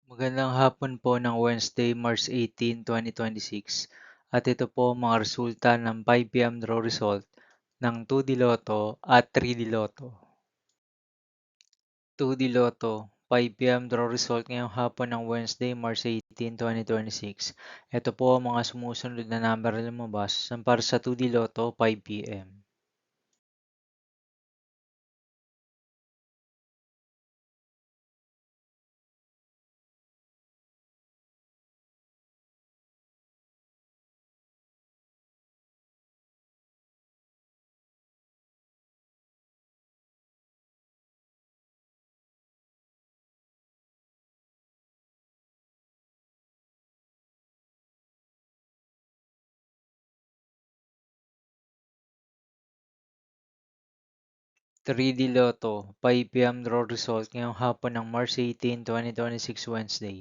Magandang hapon po ng Wednesday, March 18, 2026. At ito po ang mga resulta ng 5 p.m. draw result ng 2D Lotto at 3D Lotto. 2D Lotto, 5 p.m. draw result ngayong hapon ng Wednesday, March 18, 2026. Ito po ang mga sumusunod na number na lumabas para sa 2D Lotto 5 p.m. 3D Lotto, 5 p.m. draw result ngayong hapon ng March 18, 2026 Wednesday.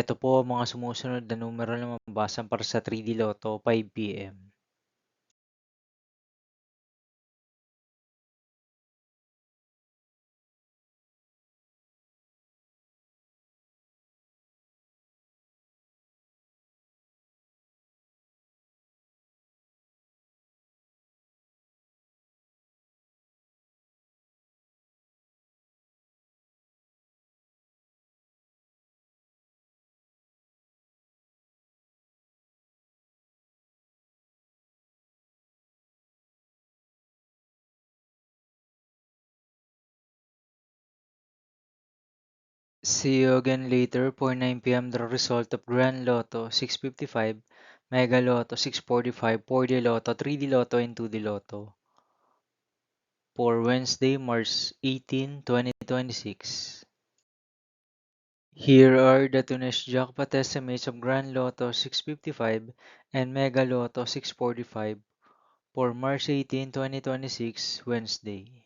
Ito po ang mga sumusunod na numero na mababasan para sa 3D Lotto 5 p.m. 'See you again later for 9 p.m. the result of Grand Lotto 655, Mega Lotto 645, 4D Lotto, 3D Lotto, and 2D Lotto for Wednesday, March 18, 2026. Here are the Tunes jackpot estimates of Grand Lotto 655 and Mega Lotto 645 for March 18, 2026, Wednesday.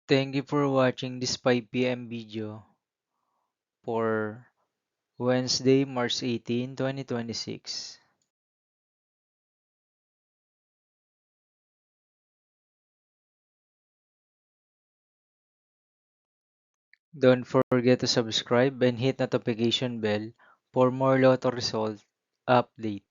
Thank you for watching this 5 p.m. video for Wednesday, March 18, 2026. Don't forget to subscribe and hit notification bell for more lotto result update.